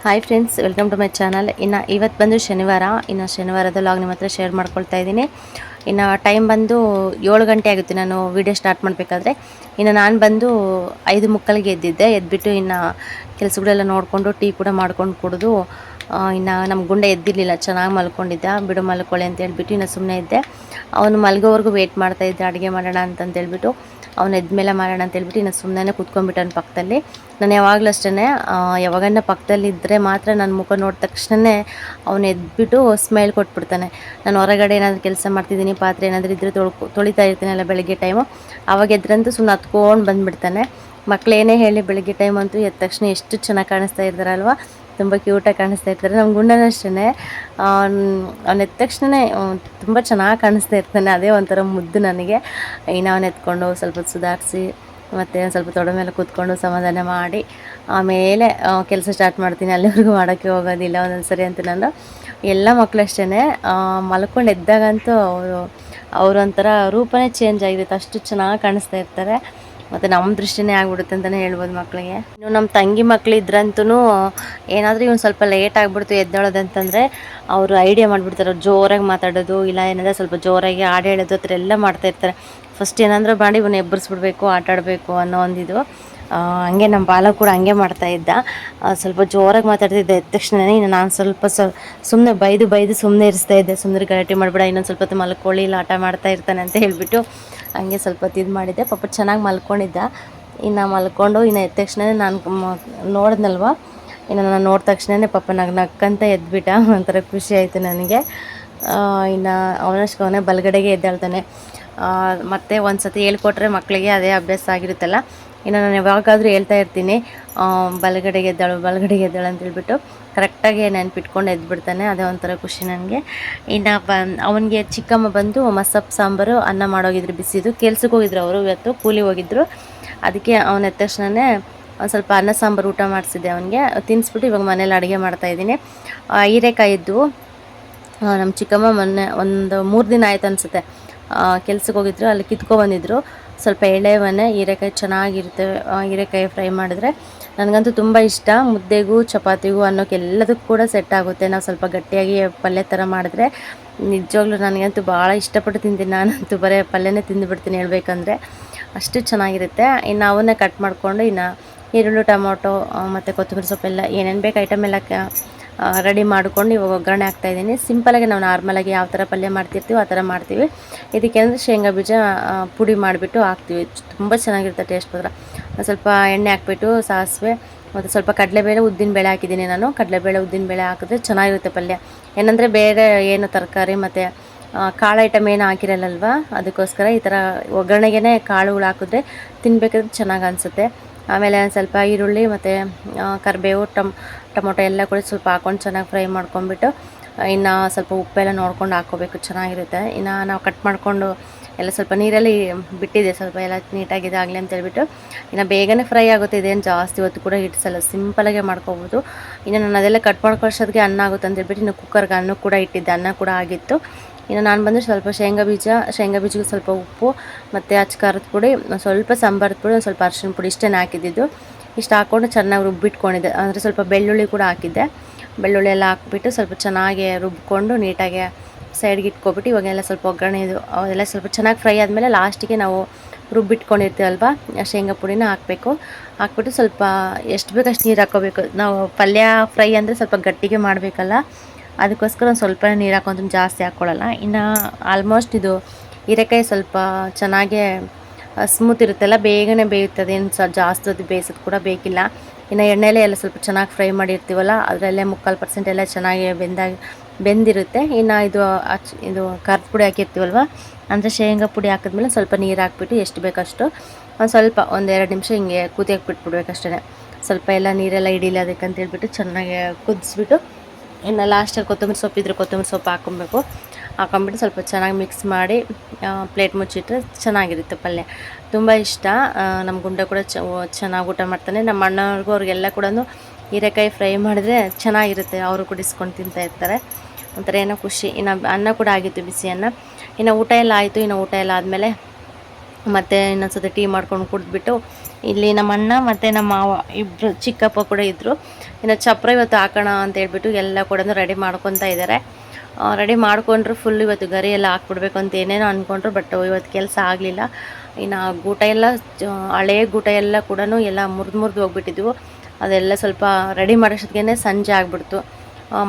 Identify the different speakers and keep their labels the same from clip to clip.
Speaker 1: Hi friends, welcome to my channel. ಇನ್ನು ಇವತ್ತು ಬಂದು ಶನಿವಾರ. ಇನ್ನು ಶನಿವಾರದ ಲಾಗ್ ನಿಮ್ಮ ಹತ್ರ ಶೇರ್ ಮಾಡ್ಕೊಳ್ತಾ ಇದ್ದೀನಿ. ಇನ್ನು ಟೈಮ್ ಬಂದು 7 ಗಂಟೆ ಆಗುತ್ತೆ ನಾನು ವೀಡಿಯೋ ಸ್ಟಾರ್ಟ್ ಮಾಡಬೇಕಾದ್ರೆ. ಇನ್ನು ನಾನು ಬಂದು 5:45ಗೆ ಎದ್ದಿದ್ದೆ. ಎದ್ಬಿಟ್ಟು ಇನ್ನು ಕೆಲಸಗಳೆಲ್ಲ ನೋಡಿಕೊಂಡು ಟೀ ಕೂಡ ಮಾಡ್ಕೊಂಡು ಕುಡಿದು ಇನ್ನು ನಮ್ಮ ಗುಂಡೆ ಎದ್ದಿರಲಿಲ್ಲ, ಚೆನ್ನಾಗಿ ಮಲ್ಕೊಂಡಿದ್ದ. ಬಿಡು ಮಲ್ಕೊಳ್ಳಿ ಅಂತ ಹೇಳ್ಬಿಟ್ಟು ಇನ್ನು ಸುಮ್ಮನೆ ಇದ್ದೆ. ಅವನು ಮಲ್ಗೋವರೆಗೂ ವೆಯ್ಟ್ ಮಾಡ್ತಾಯಿದ್ದೆ, ಅಡುಗೆ ಮಾಡೋಣ ಅಂತಂತೇಳ್ಬಿಟ್ಟು. ಅವನು ಎದ್ಮೇಲೆ ಮಾಡೋಣ ಅಂತೇಳ್ಬಿಟ್ಟು ಇನ್ನು ಸುಮ್ಮನೆ ಕೂತ್ಕೊಂಡ್ಬಿಟ್ಟನ ಪಕ್ಕದಲ್ಲಿ. ನಾನು ಯಾವಾಗಲೂ ಅಷ್ಟೇ, ಯಾವಾಗನ್ನ ಪಕ್ಕದಲ್ಲಿದ್ದರೆ ಮಾತ್ರ ನನ್ನ ಮುಖ ನೋಡಿದ ತಕ್ಷಣವೇ ಅವನು ಎದ್ಬಿಟ್ಟು ಸ್ಮೈಲ್ ಕೊಟ್ಬಿಡ್ತಾನೆ. ನಾನು ಹೊರಗಡೆ ಏನಾದರೂ ಕೆಲಸ ಮಾಡ್ತಿದ್ದೀನಿ, ಪಾತ್ರೆ ಏನಾದರೂ ಇದ್ದರೆ ತೊಳಿತಾ ಇರ್ತೀನಲ್ಲ ಬೆಳಗ್ಗೆ ಟೈಮು, ಆವಾಗ ಎದ್ರಂತೂ ಸುಮ್ಮನೆ ಹತ್ಕೊಂಡು ಬಂದುಬಿಡ್ತಾನೆ. ಮಕ್ಕಳೇನೇ ಹೇಳಿ ಬೆಳಗ್ಗೆ ಟೈಮ್ ಅಂತೂ ಎದ್ದ ತಕ್ಷಣ ಎಷ್ಟು ಚೆನ್ನಾಗಿ ಕಾಣಿಸ್ತಾ ಇರ್ತಾರಲ್ವ, ತುಂಬ ಕ್ಯೂಟಾಗಿ ಕಾಣಿಸ್ತಾ ಇರ್ತಾರೆ. ನಮ್ಮ ಗುಂಡನೂ ಅಷ್ಟೇ, ಅವ್ನು ಎದ್ದ ತಕ್ಷಣವೇ ತುಂಬ ಚೆನ್ನಾಗಿ ಕಾಣಿಸ್ತಾ ಇರ್ತಾನೆ. ಅದೇ ಒಂಥರ ಮುದ್ದು ನನಗೆ. ಇನ್ನು ಅವನು ಎತ್ಕೊಂಡು ಸ್ವಲ್ಪ ಸುಧಾರಿಸಿ ಮತ್ತು ಒಂದು ಸ್ವಲ್ಪ ತೊಡೆ ಮೇಲೆ ಕೂತ್ಕೊಂಡು ಸಮಾಧಾನ ಮಾಡಿ ಆಮೇಲೆ ಕೆಲಸ ಸ್ಟಾರ್ಟ್ ಮಾಡ್ತೀನಿ. ಅಲ್ಲಿವರೆಗೂ ಮಾಡೋಕ್ಕೆ ಹೋಗೋದಿಲ್ಲ ಒಂದೊಂದು ಸರಿ ಅಂತ. ನಾನು ಎಲ್ಲ ಮಕ್ಕಳು ಅಷ್ಟೇ, ಮಲ್ಕೊಂಡು ಎದ್ದಾಗಂತೂ ಅವರೊಂಥರ ರೂಪನೇ ಚೇಂಜ್ ಆಗಿರುತ್ತೆ, ಅಷ್ಟು ಚೆನ್ನಾಗಿ ಕಾಣಿಸ್ತಾ ಇರ್ತಾರೆ. ಮತ್ತು ನಮ್ಮ ದೃಷ್ಟಿನೇ ಆಗಿಬಿಡುತ್ತೆ ಅಂತಲೇ ಹೇಳ್ಬೋದು ಮಕ್ಕಳಿಗೆ. ಇನ್ನು ನಮ್ಮ ತಂಗಿ ಮಕ್ಕಳಿದ್ರಂತೂ ಏನಾದರೂ ಇವ್ನು ಸ್ವಲ್ಪ ಲೇಟ್ ಆಗಿಬಿಡ್ತು ಎದ್ದೇಳೋದಂತಂದರೆ ಅವರು ಐಡಿಯಾ ಮಾಡಿಬಿಡ್ತಾರೆ. ಜೋರಾಗಿ ಮಾತಾಡೋದು, ಇಲ್ಲ ಏನಾದರೂ ಸ್ವಲ್ಪ ಜೋರಾಗಿ ಹಾಡು ಹೇಳೋದು, ಆ ಥರ ಎಲ್ಲ ಮಾಡ್ತಾಯಿರ್ತಾರೆ. ಫಸ್ಟ್ ಏನಾದರೂ ಮಾಡಿ ಇವನು ಎಬ್ಬರಿಸ್ಬಿಡ್ಬೇಕು, ಆಟ ಆಡಬೇಕು ಅನ್ನೋ ಒಂದಿದು. ಹಂಗೆ ನಮ್ಮ ಬಾಲ ಕೂಡ ಹಂಗೆ ಮಾಡ್ತಾಯಿದ್ದ, ಸ್ವಲ್ಪ ಜೋರಾಗಿ ಮಾತಾಡ್ತಿದ್ದೆ. ಎದ್ದ ತಕ್ಷಣವೇ ಇನ್ನು ನಾನು ಸ್ವಲ್ಪ ಸುಮ್ಮನೆ ಬೈದು ಸುಮ್ಮನೆ ಇರಿಸ್ತಾಯಿದ್ದೆ. ಸುಮ್ಮನೆ ಗಲಾಟೆ ಮಾಡಬೇಡ, ಇನ್ನೊಂದು ಸ್ವಲ್ಪ ಹೊತ್ತು ಮಲ್ಕೊಳ್ಳಿ, ಇಲ್ಲ ಆಟ ಮಾಡ್ತಾ ಇರ್ತಾನೆ ಅಂತ ಹೇಳಿಬಿಟ್ಟು ಹಂಗೆ ಸ್ವಲ್ಪ ಹೊತ್ತು ಇದು ಮಾಡಿದ್ದೆ. ಪಾಪ ಚೆನ್ನಾಗಿ ಮಲ್ಕೊಂಡಿದ್ದ. ಇನ್ನು ಮಲ್ಕೊಂಡು ಇನ್ನು ಎದ್ದ ತಕ್ಷಣವೇ ನಾನು ನೋಡಿದ್ನಲ್ವ, ಇನ್ನು ನಾನು ನೋಡಿದ ತಕ್ಷಣವೇ ಪಾಪ ನಕ್ಕಂತ ಎದ್ಬಿಟ್ಟ. ಒಂಥರ ಖುಷಿ ಆಯಿತು ನನಗೆ. ಇನ್ನು ಅವನಷ್ಟು ಅವನೇ ಬಲಗಡೆಗೆ ಎದ್ದೇಳ್ತಾನೆ. ಮತ್ತು ಒಂದು ಸತಿ ಹೇಳ್ಕೊಟ್ರೆ ಮಕ್ಕಳಿಗೆ ಅದೇ ಅಭ್ಯಾಸ ಆಗಿರುತ್ತಲ್ಲ. ಇನ್ನು ನಾನು ಯಾವಾಗಾದರೂ ಹೇಳ್ತಾ ಇರ್ತೀನಿ, ಬಲಗಡೆಗೆ ಎದ್ದೇಳು ಅಂತೇಳ್ಬಿಟ್ಟು ಕರೆಕ್ಟಾಗಿ ನೆನ್ಪಿಟ್ಕೊಂಡು ಎದ್ಬಿಡ್ತಾನೆ. ಅದೇ ಒಂಥರ ಖುಷಿ ನನಗೆ. ಇನ್ನು ಅವನಿಗೆ ಚಿಕ್ಕಮ್ಮ ಬಂದು ಮಸಪ್ಪು ಸಾಂಬಾರು ಅನ್ನ ಮಾಡೋಗಿದ್ರು ಬಿಸಿದು. ಕೆಲ್ಸಕ್ಕೆ ಹೋಗಿದ್ರು ಅವರು, ಇವತ್ತು ಕೂಲಿ ಹೋಗಿದ್ರು. ಅದಕ್ಕೆ ಅವನ ಎದ್ದ ತಕ್ಷಣವೇ ಒಂದು ಸ್ವಲ್ಪ ಅನ್ನ ಸಾಂಬಾರು ಊಟ ಮಾಡಿಸಿದ್ದೆ ಅವನಿಗೆ. ತಿನ್ನಿಸ್ಬಿಟ್ಟು ಇವಾಗ ಮನೇಲಿ ಅಡುಗೆ ಮಾಡ್ತಾಯಿದ್ದೀನಿ. ಹೀರೆಕಾಯಿ ಇದ್ದವು. ನಮ್ಮ ಚಿಕ್ಕಮ್ಮ ಮೊನ್ನೆ ಒಂದು 3 ದಿನ ಆಯ್ತು ಅನಿಸುತ್ತೆ ಕೆಲ್ಸಕ್ಕೆ ಹೋಗಿದ್ರು, ಅಲ್ಲಿ ಕಿತ್ಕೊಬಂದಿದ್ರು. ಸ್ವಲ್ಪ ಎಳೆವನ್ನೇ ಹೀರೆಕಾಯಿ ಚೆನ್ನಾಗಿರುತ್ತೆ. ಹೀರೆಕಾಯಿ ಫ್ರೈ ಮಾಡಿದ್ರೆ ನನಗಂತೂ ತುಂಬ ಇಷ್ಟ. ಮುದ್ದೆಗೂ ಚಪಾತಿಗೂ ಅನ್ನೋಕ್ಕೆಲ್ಲದಕ್ಕೂ ಕೂಡ ಸೆಟ್ ಆಗುತ್ತೆ. ನಾವು ಸ್ವಲ್ಪ ಗಟ್ಟಿಯಾಗಿ ಪಲ್ಯ ಥರ ಮಾಡಿದ್ರೆ ನಿಜವಾಗ್ಲೂ ನನಗಂತೂ ಭಾಳ ಇಷ್ಟಪಟ್ಟು ತಿಂತೀನಿ. ನಾನಂತೂ ಬರೀ ಪಲ್ಯನೇ ತಿಂದುಬಿಡ್ತೀನಿ ಹೇಳ್ಬೇಕಂದ್ರೆ, ಅಷ್ಟು ಚೆನ್ನಾಗಿರುತ್ತೆ. ಇನ್ನು ಅವನ್ನೇ ಕಟ್ ಮಾಡಿಕೊಂಡು ಇನ್ನು ಈರುಳ್ಳಿ, ಟೊಮೊಟೊ ಮತ್ತು ಕೊತ್ತಂಬರಿ ಸೊಪ್ಪೆಲ್ಲ ಏನೇನು ಬೇಕು ಐಟಮ್ ಎಲ್ಲ ರೆಡಿ ಮಾಡ್ಕೊಂಡು ಇವಾಗ ಒಗ್ಗರಣೆ ಹಾಕ್ತಾಯಿದ್ದೀನಿ. ಸಿಂಪಲಾಗಿ ನಾವು ನಾರ್ಮಲಾಗಿ ಯಾವ ಥರ ಪಲ್ಯ ಮಾಡ್ತಿರ್ತೀವೋ ಆ ಥರ ಮಾಡ್ತೀವಿ. ಇದಕ್ಕೆ ಅಂದರೆ ಶೇಂಗಾ ಬೀಜ ಪುಡಿ ಮಾಡಿಬಿಟ್ಟು ಹಾಕ್ತೀವಿ. ತುಂಬ ಚೆನ್ನಾಗಿರುತ್ತೆ ಟೇಸ್ಟ್ ಮಾತ್ರ. ಸ್ವಲ್ಪ ಎಣ್ಣೆ ಹಾಕ್ಬಿಟ್ಟು ಸಾಸಿವೆ ಮತ್ತು ಸ್ವಲ್ಪ ಕಡಲೆಬೇಳೆ, ಉದ್ದಿನಬೇಳೆ ಹಾಕಿದ್ದೀನಿ ನಾನು. ಕಡಲೆಬೇಳೆ, ಉದ್ದಿನಬೇಳೆ ಹಾಕಿದ್ರೆ ಚೆನ್ನಾಗಿರುತ್ತೆ ಪಲ್ಯ. ಏನಂದರೆ ಬೇರೆ ಏನು ತರಕಾರಿ ಮತ್ತು ಕಾಳು ಐಟಮ್ ಏನು ಹಾಕಿರಲ್ಲಲ್ವ, ಅದಕ್ಕೋಸ್ಕರ ಈ ಥರ ಒಗ್ಗರಣೆಗೆ ಕಾಳುಗಳು ಹಾಕಿದ್ರೆ ತಿನ್ನಬೇಕಾದ್ರೆ ಚೆನ್ನಾಗಿ ಅನಿಸುತ್ತೆ. ಆಮೇಲೆ ಸ್ವಲ್ಪ ಈರುಳ್ಳಿ ಮತ್ತು ಕರಿಬೇವು, ಟೊಮೊಟೊ ಎಲ್ಲ ಕೂಡ ಸ್ವಲ್ಪ ಹಾಕ್ಕೊಂಡು ಚೆನ್ನಾಗಿ ಫ್ರೈ ಮಾಡ್ಕೊಂಡ್ಬಿಟ್ಟು ಇನ್ನು ಸ್ವಲ್ಪ ಉಪ್ಪೆಲ್ಲ ನೋಡ್ಕೊಂಡು ಹಾಕ್ಕೋಬೇಕು, ಚೆನ್ನಾಗಿರುತ್ತೆ. ಇನ್ನು ನಾವು ಕಟ್ ಮಾಡಿಕೊಂಡು ಎಲ್ಲ ಸ್ವಲ್ಪ ನೀರಲ್ಲಿ ಬಿಟ್ಟಿದೆ, ಸ್ವಲ್ಪ ಎಲ್ಲ ನೀಟಾಗಿದೆ ಆಗಲಿ ಅಂತ ಹೇಳ್ಬಿಟ್ಟು. ಇನ್ನು ಬೇಗನೆ ಫ್ರೈ ಆಗುತ್ತೆ, ಇದೇನು ಜಾಸ್ತಿ ಹೊತ್ತು ಕೂಡ ಇಡ್ಸಲ್ಲ, ಸಿಂಪಲಾಗೆ ಮಾಡ್ಕೊಬೋದು. ಇನ್ನು ನಾನು ಅದೆಲ್ಲ ಕಟ್ ಮಾಡ್ಕೊಳ್ಳೋಷ್ಟೊತ್ತಿಗೆ ಅನ್ನ ಆಗುತ್ತೆ ಅಂತ ಹೇಳ್ಬಿಟ್ಟು ಇನ್ನು ಕುಕ್ಕರ್ಗೆ ಅನ್ನ ಕೂಡ ಇಟ್ಟಿದ್ದೆ, ಅನ್ನ ಕೂಡ ಆಗಿತ್ತು. ಇನ್ನು ನಾನು ಬಂದು ಸ್ವಲ್ಪ ಶೇಂಗಾ ಬೀಜಕ್ಕೆ ಸ್ವಲ್ಪ ಉಪ್ಪು ಮತ್ತು ಖಾರದ ಪುಡಿ, ಸ್ವಲ್ಪ ಸಾಂಬಾರದ ಪುಡಿ, ಸ್ವಲ್ಪ ಅರಿಶಿನ ಪುಡಿ ಇಷ್ಟೇ ಹಾಕಿದ್ದು. ಇಷ್ಟು ಹಾಕ್ಕೊಂಡು ಚೆನ್ನಾಗಿ ರುಬ್ಬಿಟ್ಕೊಂಡಿದ್ದೆ. ಅಂದರೆ ಸ್ವಲ್ಪ ಬೆಳ್ಳುಳ್ಳಿ ಕೂಡ ಹಾಕಿದ್ದೆ. ಬೆಳ್ಳುಳ್ಳಿ ಎಲ್ಲ ಹಾಕ್ಬಿಟ್ಟು ಸ್ವಲ್ಪ ಚೆನ್ನಾಗಿ ರುಬ್ಕೊಂಡು ನೀಟಾಗಿ ಸೈಡ್ಗೆ ಇಟ್ಕೊಬಿಟ್ಟು ಇವಾಗೆಲ್ಲ ಸ್ವಲ್ಪ ಒಗ್ಗರಣೆ ಅದೆಲ್ಲ ಸ್ವಲ್ಪ ಚೆನ್ನಾಗಿ ಫ್ರೈ ಆದಮೇಲೆ ಲಾಸ್ಟಿಗೆ ನಾವು ರುಬ್ಬಿಟ್ಕೊಂಡಿರ್ತೀವಲ್ವ ಶೇಂಗಾ ಪುಡಿನ ಹಾಕಬೇಕು. ಹಾಕ್ಬಿಟ್ಟು ಸ್ವಲ್ಪ ಎಷ್ಟು ಬೇಕಷ್ಟು ನೀರು ಹಾಕ್ಕೋಬೇಕು. ನಾವು ಪಲ್ಯ ಫ್ರೈ ಅಂದರೆ ಸ್ವಲ್ಪ ಗಟ್ಟಿಗೆ ಮಾಡಬೇಕಲ್ಲ, ಅದಕ್ಕೋಸ್ಕರ ಒಂದು ಸ್ವಲ್ಪ ನೀರು ಹಾಕ್ಕೊಂಡ್ರೆ ಜಾಸ್ತಿ ಹಾಕ್ಕೊಳ್ಳಲ್ಲ. ಇನ್ನು ಆಲ್ಮೋಸ್ಟ್ ಇದು ಹೀರೆಕಾಯಿ ಸ್ವಲ್ಪ ಚೆನ್ನಾಗೇ ಸ್ಮೂತ್ ಇರುತ್ತಲ್ಲ, ಬೇಗನೆ ಬೇಯುತ್ತದೆ. ಏನು ಜಾಸ್ತಿ ಹೊತ್ತು ಬೇಯಿಸೋದು ಕೂಡ ಬೇಕಿಲ್ಲ. ಇನ್ನು ಎಣ್ಣೆಲೆ ಎಲ್ಲ ಸ್ವಲ್ಪ ಚೆನ್ನಾಗಿ ಫ್ರೈ ಮಾಡಿರ್ತೀವಲ್ಲ, ಅದರಲ್ಲೇ 3/4% ಎಲ್ಲ ಚೆನ್ನಾಗಿ ಬೆಂದಿರುತ್ತೆ. ಇನ್ನು ಇದು ಖಾರದ ಪುಡಿ ಹಾಕಿರ್ತೀವಲ್ವ, ಅಂದರೆ ಶೇಂಗಾ ಪುಡಿ ಹಾಕಿದ್ಮೇಲೆ ಸ್ವಲ್ಪ ನೀರು ಹಾಕ್ಬಿಟ್ಟು ಎಷ್ಟು ಬೇಕಷ್ಟು ಒಂದು 1-2 ನಿಮಿಷ ಹಿಂಗೆ ಕುದಿಯಕ್ಕೆ ಬಿಟ್ಬಿಡ್ಬೇಕಷ್ಟೇ. ಸ್ವಲ್ಪ ಎಲ್ಲ ನೀರೆಲ್ಲ ಹಿಡೀಲಿ ಅದಕ್ಕಂತ ಹೇಳ್ಬಿಟ್ಟು ಚೆನ್ನಾಗಿ ಕುದಿಸ್ಬಿಟ್ಟು ಇನ್ನು ಲಾಸ್ಟಲ್ಲಿ ಕೊತ್ತಂಬರಿ ಸೊಪ್ಪು ಇದ್ದರೆ ಕೊತ್ತಂಬರಿ ಸೊಪ್ಪು ಹಾಕೊಂಬಿಟ್ಟು ಸ್ವಲ್ಪ ಚೆನ್ನಾಗಿ ಮಿಕ್ಸ್ ಮಾಡಿ ಪ್ಲೇಟ್ ಮುಚ್ಚಿಟ್ರೆ ಚೆನ್ನಾಗಿರುತ್ತೆ ಪಲ್ಯ. ತುಂಬ ಇಷ್ಟ. ನಮ್ಮ ಗುಂಡ ಕೂಡ ಚೆನ್ನಾಗಿ ಊಟ ಮಾಡ್ತಾನೆ. ನಮ್ಮ ಅಣ್ಣವ್ರಿಗೂ ಅವ್ರಿಗೆಲ್ಲ ಕೂಡ ಹೀರೆಕಾಯಿ ಫ್ರೈ ಮಾಡಿದ್ರೆ ಚೆನ್ನಾಗಿರುತ್ತೆ, ಅವರು ಕೂಡ ಇಸ್ಕೊಂಡು ತಿಂತಾಯಿರ್ತಾರೆ. ಒಂಥರ ಏನೋ ಖುಷಿ. ಇನ್ನು ಅನ್ನ ಕೂಡ ಆಗಿತ್ತು, ಬಿಸಿ ಅನ್ನ. ಇನ್ನು ಊಟ ಎಲ್ಲ ಆಯಿತು. ಇನ್ನು ಊಟ ಎಲ್ಲ ಆದಮೇಲೆ ಮತ್ತೆ ಇನ್ನೊಂದು ಸತಿ ಟೀ ಮಾಡ್ಕೊಂಡು ಕುಡಿದ್ಬಿಟ್ಟು ಇಲ್ಲಿ ನಮ್ಮ ಅಣ್ಣ ಮತ್ತು ನಮ್ಮ ಮಾವ ಇಬ್ಬರು ಚಿಕ್ಕಪ್ಪ ಕೂಡ ಇದ್ದರು. ಇನ್ನು ಚಪ್ರ ಇವತ್ತು ಹಾಕೋಣ ಅಂತ ಹೇಳ್ಬಿಟ್ಟು ಎಲ್ಲ ಕೂಡ ರೆಡಿ ಮಾಡ್ಕೊತಾ ಇದ್ದಾರೆ. ರೆಡಿ ಮಾಡಿಕೊಂಡ್ರು ಫುಲ್ ಇವತ್ತು ಗರಿ ಎಲ್ಲ ಹಾಕ್ಬಿಡ್ಬೇಕು ಅಂತ ಏನೇನೋ ಅಂದ್ಕೊಂಡ್ರು. ಬಟ್ ಇವತ್ತು ಕೆಲಸ ಆಗಲಿಲ್ಲ. ಇನ್ನು ಗೂಟ ಎಲ್ಲ ಹಳೆಯ ಗೂಟ ಎಲ್ಲ ಕೂಡ ಎಲ್ಲ ಮುರಿದು ಹೋಗ್ಬಿಟ್ಟಿದ್ವು. ಅದೆಲ್ಲ ಸ್ವಲ್ಪ ರೆಡಿ ಮಾಡೋಷ್ಟೊತ್ತಿಗೆ ಸಂಜೆ ಆಗಿಬಿಡ್ತು.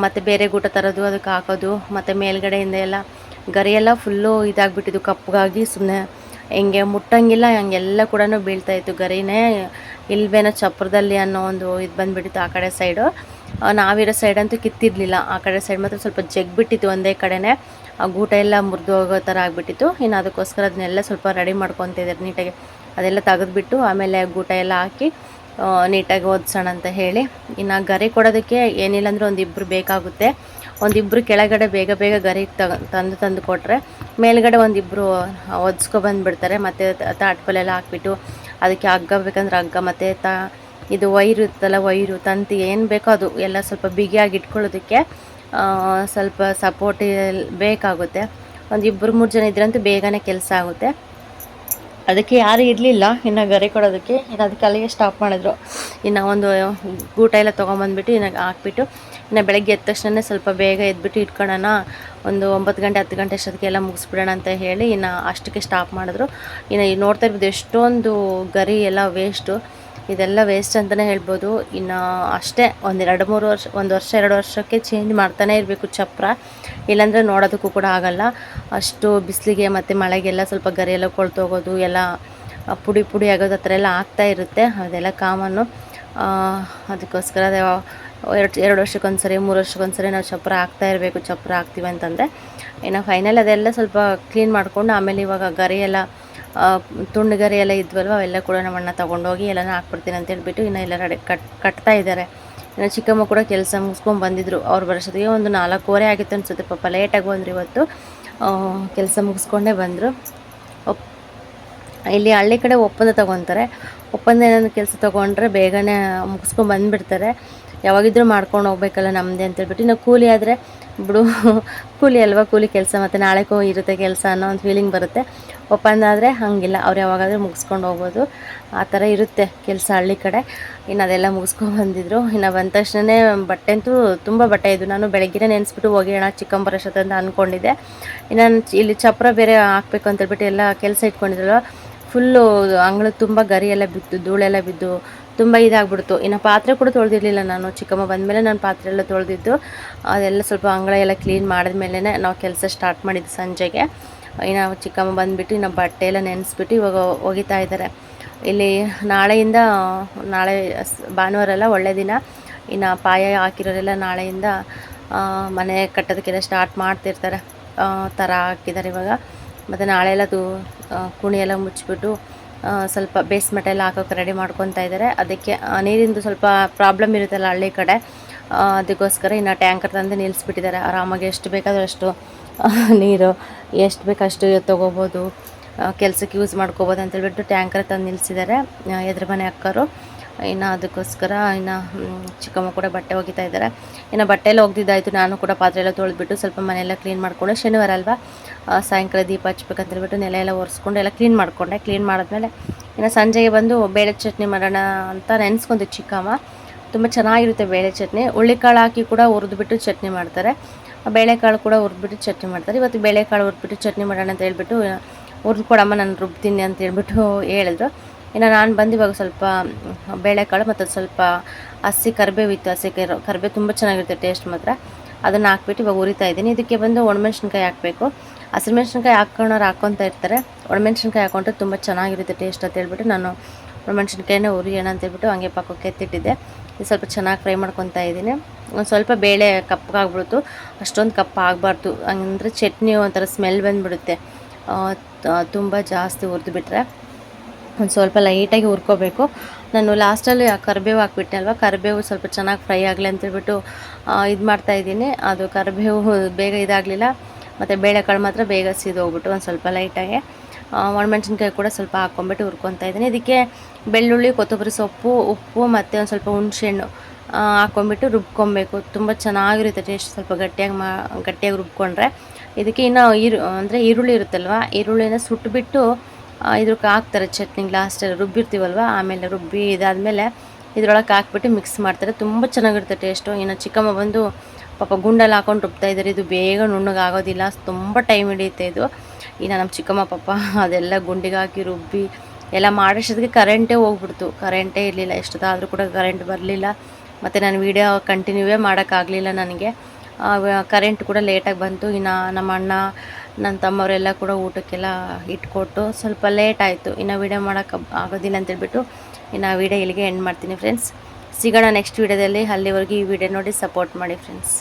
Speaker 1: ಮತ್ತು ಬೇರೆ ಗೂಟ ತರೋದು, ಅದಕ್ಕೆ ಹಾಕೋದು, ಮತ್ತು ಮೇಲ್ಗಡೆಯಿಂದ ಎಲ್ಲ ಗರಿಯೆಲ್ಲ ಫುಲ್ಲು ಇದಾಗಿಬಿಟ್ಟಿದ್ದು ಕಪ್ಪಗಾಗಿ. ಸುಮ್ಮನೆ ಹೆಂಗೆ ಮುಟ್ಟಂಗಿಲ್ಲ, ಹಂಗೆಲ್ಲ ಕೂಡ ಬೀಳ್ತಾಯಿತ್ತು ಗರಿನೇ. ಇಲ್ವೇನೋ ಚಪ್ರದಲ್ಲಿ ಅನ್ನೋ ಒಂದು ಇದು ಬಂದುಬಿಟ್ಟಿತ್ತು ಆ ಕಡೆ ಸೈಡು. ನಾವಿರೋ ಸೈಡ್ ಅಂತೂ ಕಿತ್ತಿರಲಿಲ್ಲ, ಆ ಕಡೆ ಸೈಡ್ ಮಾತ್ರ ಸ್ವಲ್ಪ ಜಗ್ಬಿಟ್ಟಿತ್ತು ಒಂದೇ ಕಡೆನೇ. ಆ ಗೂಟ ಎಲ್ಲ ಮುರಿದು ಹೋಗೋ ಥರ ಆಗಿಬಿಟ್ಟಿತ್ತು. ಇನ್ನು ಅದಕ್ಕೋಸ್ಕರ ಅದನ್ನೆಲ್ಲ ಸ್ವಲ್ಪ ರೆಡಿ ಮಾಡ್ಕೊತಿದ್ದಾರೆ ನೀಟಾಗಿ. ಅದೆಲ್ಲ ತೆಗೆದುಬಿಟ್ಟು ಆಮೇಲೆ ಗೂಟ ಎಲ್ಲ ಹಾಕಿ ನೀಟಾಗಿ ಓದಿಸೋಣ ಅಂತ ಹೇಳಿ. ಇನ್ನು ಗರಿ ಕೊಡೋದಕ್ಕೆ ಏನಿಲ್ಲ ಅಂದರೆ ಒಂದಿಬ್ಬರು ಬೇಕಾಗುತ್ತೆ. ಒಂದಿಬ್ಬರು ಕೆಳಗಡೆ ಬೇಗ ಬೇಗ ಗರಿ ತಂದು ಕೊಟ್ಟರೆ ಮೇಲ್ಗಡೆ ಒಂದಿಬ್ಬರು ಒದಿಸ್ಕೊಬಂದುಬಿಡ್ತಾರೆ. ಮತ್ತು ತಾಟ್ಪಲ್ಲೆಲ್ಲ ಹಾಕ್ಬಿಟ್ಟು ಅದಕ್ಕೆ ಹಗ್ಗ ಬೇಕಂದ್ರೆ ಹಗ್ಗ, ಮತ್ತು ಇದು ವೈರು ಇರುತ್ತಲ್ಲ, ವೈರು ತಂತಿ ಏನು ಬೇಕೋ ಅದು ಎಲ್ಲ ಸ್ವಲ್ಪ ಬಿಗಿಯಾಗಿ ಇಟ್ಕೊಳ್ಳೋದಕ್ಕೆ ಸ್ವಲ್ಪ ಸಪೋರ್ಟ್ ಬೇಕಾಗುತ್ತೆ. ಒಂದು 2-3 ಜನ ಇದ್ರಂತೂ ಬೇಗನೆ ಕೆಲಸ ಆಗುತ್ತೆ. ಅದಕ್ಕೆ ಯಾರು ಇರಲಿಲ್ಲ ಇನ್ನು ಗರಿ ಕೊಡೋದಕ್ಕೆ. ಇನ್ನು ಅದಕ್ಕೆ ಅಲ್ಲಿಗೆ ಸ್ಟಾಪ್ ಮಾಡಿದ್ರು. ಇನ್ನು ಒಂದು ಗೂಟ ಎಲ್ಲ ತೊಗೊಂಬಂದ್ಬಿಟ್ಟು ಇನ್ನು ಹಾಕ್ಬಿಟ್ಟು ಇನ್ನು ಬೆಳಗ್ಗೆ ಎದ್ದ ತಕ್ಷಣ ಸ್ವಲ್ಪ ಬೇಗ ಎದ್ಬಿಟ್ಟು ಇಟ್ಕೊಳ್ಳೋಣ, ಒಂದು 9 ಗಂಟೆ 10 ಗಂಟೆ ಅಷ್ಟೊತ್ತಿಗೆಲ್ಲ ಮುಗಿಸ್ಬಿಡೋಣ ಅಂತ ಹೇಳಿ ಇನ್ನು ಅಷ್ಟಕ್ಕೆ ಸ್ಟಾಪ್ ಮಾಡಿದ್ರು. ಇನ್ನು ನೋಡ್ತಾ ಇರ್ಬೋದು ಎಷ್ಟೊಂದು ಗರಿ ಎಲ್ಲ ವೇಸ್ಟು. ಇದೆಲ್ಲ ವೇಸ್ಟ್ ಅಂತಲೇ ಹೇಳ್ಬೋದು. ಇನ್ನು ಅಷ್ಟೇ ಒಂದು 2-3 ವರ್ಷ, 1 ವರ್ಷ 2 ವರ್ಷಕ್ಕೆ ಚೇಂಜ್ ಮಾಡ್ತಾನೆ ಇರಬೇಕು ಚಪ್ರ, ಇಲ್ಲಾಂದರೆ ನೋಡೋದಕ್ಕೂ ಕೂಡ ಆಗಲ್ಲ. ಅಷ್ಟು ಬಿಸಿಲಿಗೆ ಮತ್ತು ಮಳೆಗೆಲ್ಲ ಸ್ವಲ್ಪ ಗರಿ ಎಲ್ಲ ಕೊಳ್ತೋಗೋದು, ಎಲ್ಲ ಪುಡಿ ಆಗೋದು ಆ ಥರ ಎಲ್ಲ ಆಗ್ತಾ ಇರುತ್ತೆ. ಅದೆಲ್ಲ ಕಾಮನ್ನು. ಅದಕ್ಕೋಸ್ಕರ 2 ವರ್ಷಕ್ಕೊಂದ್ಸರಿ 3 ವರ್ಷಕ್ಕೊಂದ್ಸರಿ ನಾವು ಚಪ್ರ ಹಾಕ್ತಾ ಇರಬೇಕು. ಚಪ್ರ ಹಾಕ್ತೀವಿ ಅಂತಂದರೆ ಇನ್ನು ಫೈನಲ್ ಅದೆಲ್ಲ ಸ್ವಲ್ಪ ಕ್ಲೀನ್ ಮಾಡಿಕೊಂಡು ಆಮೇಲೆ ಇವಾಗ ಗರಿ ಎಲ್ಲ ತುಂಡು ಗರಿ ಎಲ್ಲ ಇದ್ವಲ್ವ ಅವೆಲ್ಲ ಕೂಡ ನಮ್ಮ ಅಣ್ಣ ತೊಗೊಂಡೋಗಿ ಎಲ್ಲನೂ ಹಾಕ್ಬಿಡ್ತೀನಿ ಅಂತ ಹೇಳ್ಬಿಟ್ಟು ಇನ್ನು ಎಲ್ಲ ರೆಡಿ ಕಟ್ತಾ ಇದ್ದಾರೆ. ಇನ್ನು ಚಿಕ್ಕಮ್ಮ ಕೂಡ ಕೆಲಸ ಮುಗಿಸ್ಕೊಂಡು ಬಂದಿದ್ದರು. ಅವ್ರು ಬರೋಷ್ಟೊತ್ತಿಗೆ ಒಂದು 4:15 ಆಗಿತ್ತು ಅನಿಸುತ್ತೆ. ಪಾಪ ಲೇಟಾಗಿ ಬಂದರು ಇವತ್ತು. ಕೆಲಸ ಮುಗಿಸ್ಕೊಂಡೇ ಬಂದರು. ಇಲ್ಲಿ ಹಳ್ಳಿ ಕಡೆ ಒಪ್ಪಂದ ತೊಗೊತಾರೆ. ಒಪ್ಪಂದ ಏನಾದರೂ ಕೆಲಸ ತೊಗೊಂಡ್ರೆ ಬೇಗನೆ ಮುಗಿಸ್ಕೊಂಡು ಬಂದುಬಿಡ್ತಾರೆ. ಯಾವಾಗಿದ್ರೂ ಮಾಡ್ಕೊಂಡು ಹೋಗ್ಬೇಕಲ್ಲ ನಮ್ಮದೇ ಅಂತೇಳ್ಬಿಟ್ಟು. ಇನ್ನು ಕೂಲಿ ಆದರೆ ಬಿಡು, ಕೂಲಿ ಅಲ್ವಾ, ಕೂಲಿ ಕೆಲಸ ಮತ್ತು ನಾಳೆಗೂ ಇರುತ್ತೆ ಕೆಲಸ ಅನ್ನೋ ಒಂದು ಫೀಲಿಂಗ್ ಬರುತ್ತೆ. ಒಪ್ಪಂದ ಆದರೆ ಹಾಗಿಲ್ಲ, ಅವ್ರು ಯಾವಾಗಾದರೂ ಮುಗಿಸ್ಕೊಂಡು ಹೋಗ್ಬೋದು. ಆ ಥರ ಇರುತ್ತೆ ಕೆಲಸ ಹಳ್ಳಿ ಕಡೆ. ಇನ್ನು ಅದೆಲ್ಲ ಮುಗಿಸ್ಕೊಂಡು ಬಂದಿದ್ರು. ಇನ್ನು ಬಂದ ತಕ್ಷಣ ಬಟ್ಟೆ ಅಂತೂ ತುಂಬ ಬಟ್ಟೆ ಇದ್ದು. ನಾನು ಬೆಳಗ್ಗೆ ನೆನೆಸ್ಬಿಟ್ಟು ಹೋಗೋಣ ಚಿಕ್ಕಂಬರಷ್ಟೊತ್ತು ಅಂತ ಅಂದ್ಕೊಂಡಿದ್ದೆ. ಇನ್ನು ಇಲ್ಲಿ ಚಪ್ರ ಬೇರೆ ಹಾಕ್ಬೇಕು ಅಂತೇಳ್ಬಿಟ್ಟು ಎಲ್ಲ ಕೆಲಸ ಇಟ್ಕೊಂಡಿದ್ರಲ್ವ, ಫುಲ್ಲು ಅಂಗಳು ತುಂಬ ಗರಿ ಎಲ್ಲ ಬಿದ್ದು, ಧೂಳೆಲ್ಲ ಬಿದ್ದು ತುಂಬ ಇದಾಗ್ಬಿಡ್ತು. ಇನ್ನು ಪಾತ್ರೆ ಕೂಡ ತೊಳೆದಿರಲಿಲ್ಲ ನಾನು. ಚಿಕ್ಕಮ್ಮ ಬಂದಮೇಲೆ ನಾನು ಪಾತ್ರೆ ಎಲ್ಲ ತೊಳೆದಿದ್ದು. ಅದೆಲ್ಲ ಸ್ವಲ್ಪ ಅಂಗಳ ಎಲ್ಲ ಕ್ಲೀನ್ ಮಾಡಿದ್ಮೇಲೆ ನಾವು ಕೆಲಸ ಸ್ಟಾರ್ಟ್ ಮಾಡಿದ್ದು ಸಂಜೆಗೆ. ಇನ್ನು ಚಿಕ್ಕಮ್ಮ ಬಂದುಬಿಟ್ಟು ಇನ್ನು ಬಟ್ಟೆ ಎಲ್ಲ ನೆನೆಸ್ಬಿಟ್ಟು ಇವಾಗ ಒಗಿತಾ ಇದ್ದಾರೆ. ಇಲ್ಲಿ ನಾಳೆಯಿಂದ, ನಾಳೆ ಭಾನುವಾರ ಎಲ್ಲ ಒಳ್ಳೆ ದಿನ. ಇನ್ನು ಪಾಯ ಹಾಕಿರೋರೆಲ್ಲ ನಾಳೆಯಿಂದ ಮನೆ ಕಟ್ಟೋದಕ್ಕೆಲ್ಲ ಸ್ಟಾರ್ಟ್ ಮಾಡ್ತಿರ್ತಾರೆ. ಥರ ಹಾಕಿದ್ದಾರೆ ಇವಾಗ. ಮತ್ತು ನಾಳೆ ಎಲ್ಲ ಕುಣಿ ಎಲ್ಲ ಮುಚ್ಚಿಬಿಟ್ಟು ಸ್ವಲ್ಪ ಬೇಸ್ಮೆಂಟ್ ಎಲ್ಲ ಹಾಕೋಕೆ ರೆಡಿ ಮಾಡ್ಕೊತಾ ಇದ್ದಾರೆ. ಅದಕ್ಕೆ ನೀರಿಂದು ಸ್ವಲ್ಪ ಪ್ರಾಬ್ಲಮ್ ಇರುತ್ತಲ್ಲ ಹಳ್ಳಿ ಕಡೆ, ಅದಕ್ಕೋಸ್ಕರ ಇನ್ನು ಟ್ಯಾಂಕರ್ ತಂದು ನಿಲ್ಲಿಸ್ಬಿಟ್ಟಿದ್ದಾರೆ. ಆರಾಮಾಗಿ ಎಷ್ಟು ಬೇಕಾದರೂ ಅಷ್ಟು ನೀರು ಎಷ್ಟು ಬೇಕಷ್ಟು ತೊಗೋಬೋದು, ಕೆಲಸಕ್ಕೆ ಯೂಸ್ ಮಾಡ್ಕೋಬೋದು ಅಂತೇಳ್ಬಿಟ್ಟು ಟ್ಯಾಂಕರ್ ತಂದು ನಿಲ್ಲಿಸಿದ್ದಾರೆ ಎದುರು ಮನೆ ಅಕ್ಕರು. ಇನ್ನು ಅದಕ್ಕೋಸ್ಕರ ಇನ್ನು ಚಿಕ್ಕಮ್ಮ ಕೂಡ ಬಟ್ಟೆ ಒಗಿತಾ ಇದ್ದಾರೆ. ಇನ್ನು ಬಟ್ಟೆ ಎಲ್ಲ ಒಗ್ದಿದ್ದಾಯಿತು. ನಾನು ಕೂಡ ಪಾತ್ರೆ ಎಲ್ಲ ತೊಳೆದ್ಬಿಟ್ಟು ಸ್ವಲ್ಪ ಮನೆಯೆಲ್ಲ ಕ್ಲೀನ್ ಮಾಡಿಕೊಂಡು, ಶನಿವಾರ ಅಲ್ವಾ ಸಾಯಂಕಾಲ ದೀಪ ಹಚ್ಬೇಕಂತೇಳ್ಬಿಟ್ಟು ನೆಲ ಎಲ್ಲ ಒರೆಸ್ಕೊಂಡು ಎಲ್ಲ ಕ್ಲೀನ್ ಮಾಡಿಕೊಂಡೆ. ಕ್ಲೀನ್ ಮಾಡಿದ್ಮೇಲೆ ಇನ್ನು ಸಂಜೆಗೆ ಬಂದು ಬೇಳೆ ಚಟ್ನಿ ಮಾಡೋಣ ಅಂತ ನೆನೆಸ್ಕೊಂಡೆ ಚಿಕ್ಕಮ್ಮ. ತುಂಬ ಚೆನ್ನಾಗಿರುತ್ತೆ ಬೇಳೆ ಚಟ್ನಿ. ಹುಳ್ಳಿಕಾಳು ಹಾಕಿ ಕೂಡ ಹುರಿದ್ಬಿಟ್ಟು ಚಟ್ನಿ ಮಾಡ್ತಾರೆ, ಬೇಳೆಕಾಳು ಕೂಡ ಹುರಿದ್ಬಿಟ್ಟು ಚಟ್ನಿ ಮಾಡ್ತಾರೆ. ಇವತ್ತು ಬೇಳೆಕಾಳು ಹುರಿದ್ಬಿಟ್ಟು ಚಟ್ನಿ ಮಾಡೋಣ ಅಂತ ಹೇಳ್ಬಿಟ್ಟು ಹುರಿದು ಕೊಡಮ್ಮ, ನಾನು ರುಬ್ತೀನಿ ಅಂತ ಹೇಳ್ಬಿಟ್ಟು ಹೇಳಿದ್ರು. ಇನ್ನು ನಾನು ಬಂದು ಇವಾಗ ಸ್ವಲ್ಪ ಬೇಳೆಕಾಳು ಮತ್ತು ಸ್ವಲ್ಪ ಹಸಿ ಕರಿಬೇವು ಇತ್ತು. ಹಸಿ ಕರಿಬೇವು ತುಂಬ ಚೆನ್ನಾಗಿರುತ್ತೆ ಟೇಸ್ಟ್ ಮಾತ್ರ. ಅದನ್ನು ಹಾಕ್ಬಿಟ್ಟು ಇವಾಗ ಹುರಿತಾ ಇದ್ದೀನಿ. ಇದಕ್ಕೆ ಬಂದು ಒಣಮೆಣ್ಸಿನ್ಕಾಯಿ ಹಾಕಬೇಕು. ಹಸಿರು ಮೆಣ್ಸಿನ್ಕಾಯಿ ಹಾಕ್ಕೊಂಡವ್ರು ಹಾಕ್ಕೊತಾ ಇರ್ತಾರೆ. ಒಣಮೆಣ್ಸಿನ್ಕಾಯಿ ಹಾಕ್ಕೊಂಡ್ರೆ ತುಂಬ ಚೆನ್ನಾಗಿರುತ್ತೆ ಟೇಸ್ಟ್ ಅಂತ ಹೇಳ್ಬಿಟ್ಟು ನಾನು ಒಣಮೆಣ್ಸಿನ್ಕಾಯಿನೇ ಹುರಿಯೋಣ ಅಂತೇಳ್ಬಿಟ್ಟು ಹಂಗೆ ಪಕ್ಕಕ್ಕೆ ಎತ್ತಿಟ್ಟಿದ್ದೆ. ಇದು ಸ್ವಲ್ಪ ಚೆನ್ನಾಗಿ ಫ್ರೈ ಮಾಡ್ಕೊತಾ ಇದ್ದೀನಿ. ಒಂದು ಸ್ವಲ್ಪ ಬೇಳೆ ಕಪ್ಪಾಗ್ಬಿಡ್ತು, ಅಷ್ಟೊಂದು ಕಪ್ಪು ಆಗಬಾರ್ದು, ಹಂಗಂದರೆ ಚಟ್ನಿ ಒಂಥರ ಸ್ಮೆಲ್ ಬಂದುಬಿಡುತ್ತೆ. ತುಂಬ ಜಾಸ್ತಿ ಹುರಿದು ಬಿಟ್ಟರೆ ಒಂದು ಸ್ವಲ್ಪ ಲೈಟಾಗಿ ಹುರ್ಕೋಬೇಕು. ನಾನು ಲಾಸ್ಟಲ್ಲಿ ಕರಿಬೇವು ಹಾಕ್ಬಿಟ್ಟೆ ಅಲ್ವಾ, ಕರಿಬೇವು ಸ್ವಲ್ಪ ಚೆನ್ನಾಗಿ ಫ್ರೈ ಆಗಲಿ ಅಂತೇಳ್ಬಿಟ್ಟು ಇದು ಮಾಡ್ತಾಯಿದ್ದೀನಿ. ಅದು ಕರಿಬೇವು ಬೇಗ ಇದಾಗಲಿಲ್ಲ, ಮತ್ತು ಬೇಳೆಕಾಳು ಮಾತ್ರ ಬೇಗ ಸಿದೋಗ್ಬಿಟ್ಟು ಒಂದು ಸ್ವಲ್ಪ ಲೈಟಾಗಿ. ಒಣಮೆಣ್ಸಿನ್ಕಾಯಿ ಕೂಡ ಸ್ವಲ್ಪ ಹಾಕ್ಕೊಂಬಿಟ್ಟು ಹುರ್ಕೊತಾ ಇದ್ದೀನಿ. ಇದಕ್ಕೆ ಬೆಳ್ಳುಳ್ಳಿ, ಕೊತ್ತಂಬರಿ ಸೊಪ್ಪು, ಉಪ್ಪು ಮತ್ತು ಒಂದು ಸ್ವಲ್ಪ ಹುಣಸೆಹಣ್ಣು ಹಾಕ್ಕೊಂಬಿಟ್ಟು ರುಬ್ಕೊಬೇಕು. ತುಂಬ ಚೆನ್ನಾಗಿರುತ್ತೆ ಟೇಸ್ಟ್, ಸ್ವಲ್ಪ ಗಟ್ಟಿಯಾಗಿ ರುಬ್ಕೊಂಡ್ರೆ. ಇದಕ್ಕೆ ಇನ್ನು ಅಂದರೆ ಈರುಳ್ಳಿ ಇರುತ್ತಲ್ವ, ಈರುಳ್ಳಿನ ಸುಟ್ಟುಬಿಟ್ಟು ಇದ್ರಕ್ಕೆ ಹಾಕ್ತಾರೆ ಚಟ್ನಿಗೆ ಲಾಸ್ಟಲ್ಲಿ ರುಬ್ಬಿರ್ತೀವಲ್ವ, ಆಮೇಲೆ ರುಬ್ಬಿ ಇದಾದಮೇಲೆ ಇದ್ರೊಳಗೆ ಹಾಕ್ಬಿಟ್ಟು ಮಿಕ್ಸ್ ಮಾಡ್ತಾರೆ. ತುಂಬ ಚೆನ್ನಾಗಿರುತ್ತೆ ಟೇಸ್ಟು. ಇನ್ನು ಚಿಕ್ಕಮ್ಮ ಬಂದು ಪಾಪ ಗುಂಡಲ್ಲಿ ಹಾಕೊಂಡು ರುಬ್ತಾ ಇದ್ದಾರೆ. ಇದು ಬೇಗ ನುಣ್ಣಗೆ ಆಗೋದಿಲ್ಲ, ತುಂಬ ಟೈಮ್ ಹಿಡಿಯುತ್ತೆ ಇದು. ಇನ್ನು ನಮ್ಮ ಚಿಕ್ಕಮ್ಮ ಪಾಪ ಅದೆಲ್ಲ ಗುಂಡಿಗೆ ಹಾಕಿ ರುಬ್ಬಿ ಎಲ್ಲ ಮಾಡೋಷ್ಟೊತ್ತಿಗೆ ಕರೆಂಟೇ ಹೋಗ್ಬಿಡ್ತು. ಕರೆಂಟೇ ಇರಲಿಲ್ಲ, ಎಷ್ಟೊತ್ತಾದರೂ ಕೂಡ ಕರೆಂಟ್ ಬರಲಿಲ್ಲ. ಮತ್ತು ನಾನು ವೀಡಿಯೋ ಕಂಟಿನ್ಯೂವೇ ಮಾಡೋಕ್ಕಾಗಲಿಲ್ಲ ನನಗೆ. ಕರೆಂಟ್ ಕೂಡ ಲೇಟಾಗಿ ಬಂತು. ಇನ್ನು ನಮ್ಮ ಅಣ್ಣ ನನ್ನ ತಮ್ಮವರೆಲ್ಲ ಕೂಡ ಊಟಕ್ಕೆಲ್ಲ ಇಟ್ಕೊಟ್ಟು ಸ್ವಲ್ಪ ಲೇಟ್ ಆಯಿತು. ಇನ್ನು ವೀಡಿಯೋ ಮಾಡೋಕ್ಕೆ ಆಗೋದಿಲ್ಲ ಅಂತೇಳ್ಬಿಟ್ಟು ಇನ್ನು ವೀಡಿಯೋ ಇಲ್ಲಿಗೆ ಎಂಡ್ ಮಾಡ್ತೀನಿ ಫ್ರೆಂಡ್ಸ್. ಸಿಗೋಣ ನೆಕ್ಸ್ಟ್ ವೀಡಿಯೋದಲ್ಲಿ. ಅಲ್ಲಿವರೆಗೂ ಈ ವಿಡಿಯೋ ನೋಡಿ ಸಪೋರ್ಟ್ ಮಾಡಿ ಫ್ರೆಂಡ್ಸ್.